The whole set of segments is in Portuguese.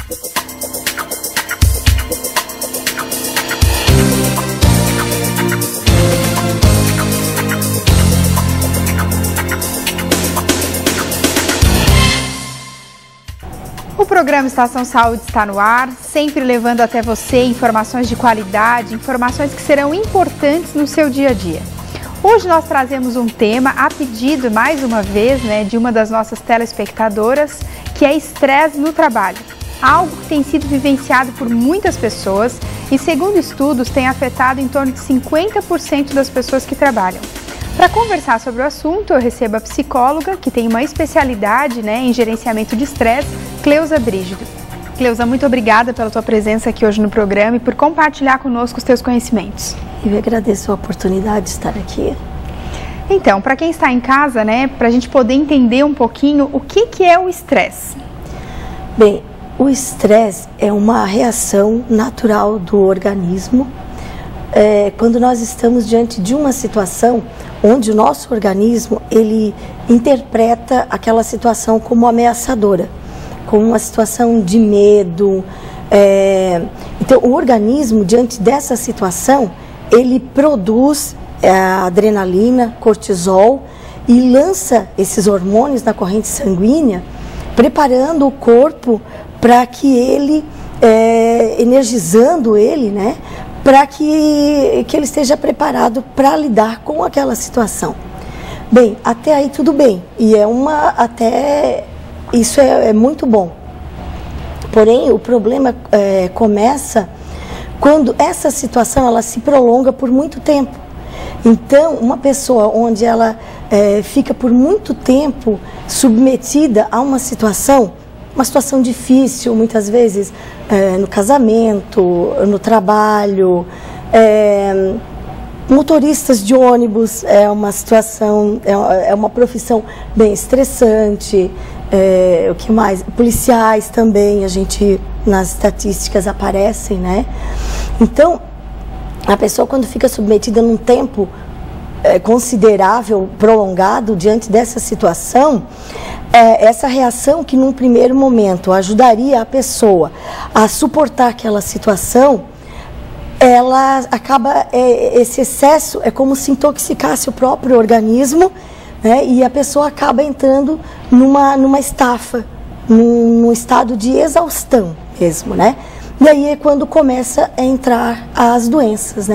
O programa Estação Saúde está no ar, sempre levando até você informações de qualidade, informações que serão importantes no seu dia a dia. Hoje nós trazemos um tema a pedido, mais uma vez, de uma das nossas telespectadoras, que é estresse no trabalho. Algo que tem sido vivenciado por muitas pessoas e, segundo estudos, tem afetado em torno de 50% das pessoas que trabalham. Para conversar sobre o assunto, eu recebo a psicóloga, que tem uma especialidade em gerenciamento de estresse, Cleusa Brígido. Cleusa, muito obrigada pela tua presença aqui hoje no programa e por compartilhar conosco os teus conhecimentos. Eu agradeço a oportunidade de estar aqui. Então, para quem está em casa, para a gente poder entender um pouquinho o que é o estresse. Bem, o estresse é uma reação natural do organismo quando nós estamos diante de uma situação onde o nosso organismo ele interpreta aquela situação como ameaçadora, como uma situação de medo. Então, o organismo, diante dessa situação, ele produz a adrenalina, cortisol e lança esses hormônios na corrente sanguínea, preparando o corpo para que ele, energizando ele, para que ele esteja preparado para lidar com aquela situação. Bem, até aí tudo bem, e isso é muito bom. Porém, o problema começa quando essa situação ela se prolonga por muito tempo. Então, uma pessoa onde ela fica por muito tempo submetida a uma situação difícil, muitas vezes no casamento, no trabalho, motoristas de ônibus é uma situação, é uma profissão bem estressante. O que mais? Policiais também, nas estatísticas aparecem, Então, a pessoa quando fica submetida num tempo considerável, prolongado, diante dessa situação, essa reação que num primeiro momento ajudaria a pessoa a suportar aquela situação, ela acaba, esse excesso é como se intoxicasse o próprio organismo, e a pessoa acaba entrando numa estafa, num estado de exaustão mesmo, E aí é quando começa a entrar as doenças,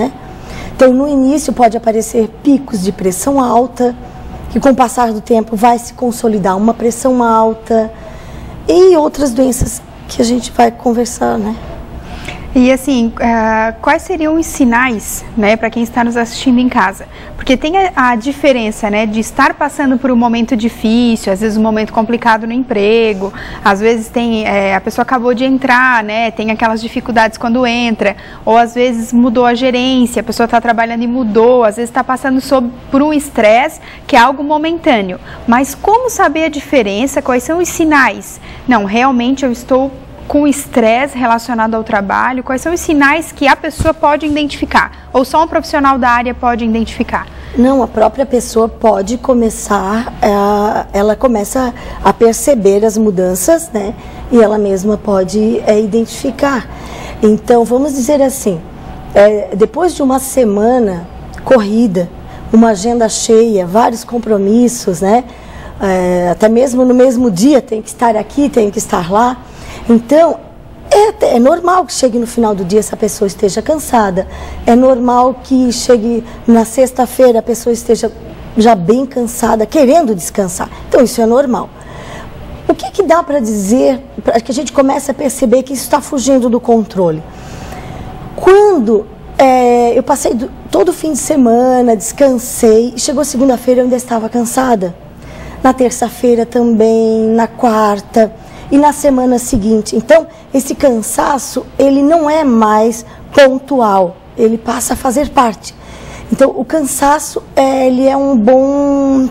Então, no início pode aparecer picos de pressão alta, que com o passar do tempo vai se consolidar uma pressão alta e outras doenças que a gente vai conversar, E assim, quais seriam os sinais, para quem está nos assistindo em casa? Porque tem a diferença, de estar passando por um momento difícil, às vezes um momento complicado no emprego, às vezes tem, a pessoa acabou de entrar, tem aquelas dificuldades quando entra, ou às vezes mudou a gerência, a pessoa está trabalhando e mudou, às vezes está passando por um estresse que é algo momentâneo. Mas como saber a diferença, quais são os sinais? Não, realmente eu estou com estresse relacionado ao trabalho, quais são os sinais que a pessoa pode identificar? Ou só um profissional da área pode identificar? Não, a própria pessoa pode começar, ela começa a perceber as mudanças, E ela mesma pode identificar. Então, vamos dizer assim, depois de uma semana corrida, uma agenda cheia, vários compromissos, até mesmo no mesmo dia tem que estar aqui, tem que estar lá. Então, é normal que chegue no final do dia essa pessoa esteja cansada, é normal que chegue na sexta-feira a pessoa esteja já bem cansada, querendo descansar. Então, isso é normal. O que dá para dizer, para que a gente comece a perceber que isso está fugindo do controle? Quando eu passei todo fim de semana, descansei, chegou segunda-feira eu ainda estava cansada, na terça-feira também, na quarta e na semana seguinte. Então, esse cansaço, ele não é mais pontual, ele passa a fazer parte. Então, o cansaço, ele é um bom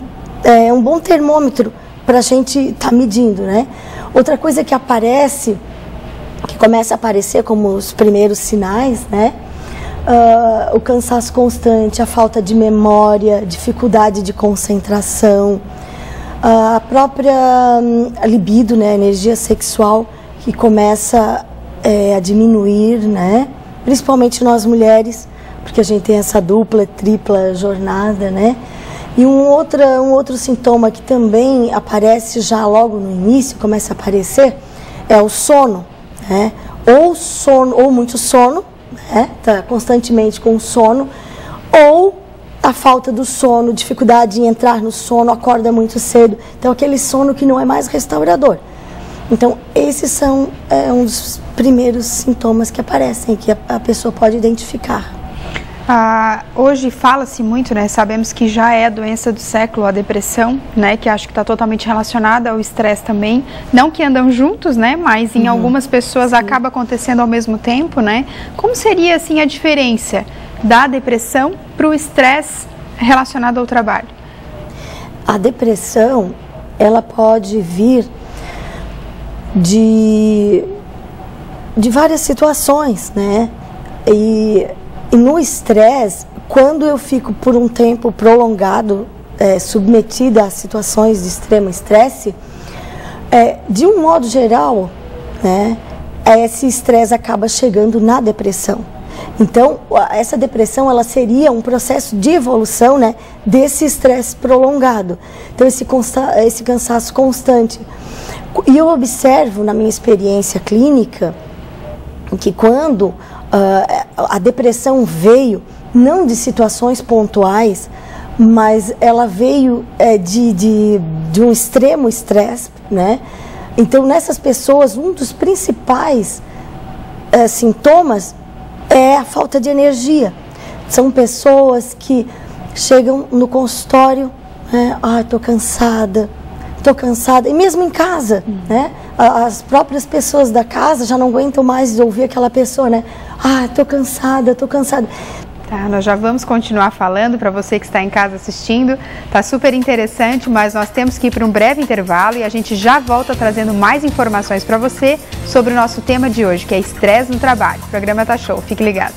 termômetro para a gente estar medindo, Outra coisa que aparece, que começa a aparecer como os primeiros sinais, o cansaço constante, a falta de memória, dificuldade de concentração, a própria libido, a energia sexual, que começa a diminuir, né? Principalmente nós mulheres, porque a gente tem essa dupla, tripla jornada, né? E um outro sintoma que também aparece já logo no início, começa a aparecer, é o sono, né? Ou muito sono, né? Tá constantemente com sono, ou a falta do sono, dificuldade em entrar no sono, acorda muito cedo. Então, aquele sono que não é mais restaurador. Então, esses são um dos primeiros sintomas que aparecem, que a pessoa pode identificar. Hoje fala-se muito, né? Sabemos que já é a doença do século, a depressão, né? Que acho que está totalmente relacionada ao estresse também. Não que andam juntos, né? Mas em algumas pessoas acaba acontecendo ao mesmo tempo, né? Como seria, assim, a diferença da depressão para o estresse relacionado ao trabalho? A depressão, ela pode vir de várias situações, né? E no estresse, quando eu fico por um tempo prolongado, submetida a situações de extremo estresse, de um modo geral, né, esse estresse acaba chegando na depressão. Então, essa depressão, ela seria um processo de evolução, né, desse estresse prolongado. Então, esse cansaço constante. E eu observo, na minha experiência clínica, que quando a depressão veio, não de situações pontuais, mas ela veio de um extremo estresse, né? Então, nessas pessoas, um dos principais sintomas é a falta de energia. São pessoas que chegam no consultório, né? Estou cansada, e mesmo em casa, né? As próprias pessoas da casa já não aguentam mais ouvir aquela pessoa, né? Estou cansada. Tá, nós já vamos continuar falando para você que está em casa assistindo. Tá super interessante, mas nós temos que ir para um breve intervalo e a gente já volta trazendo mais informações para você sobre o nosso tema de hoje, que é estresse no trabalho. O programa tá show, fique ligado.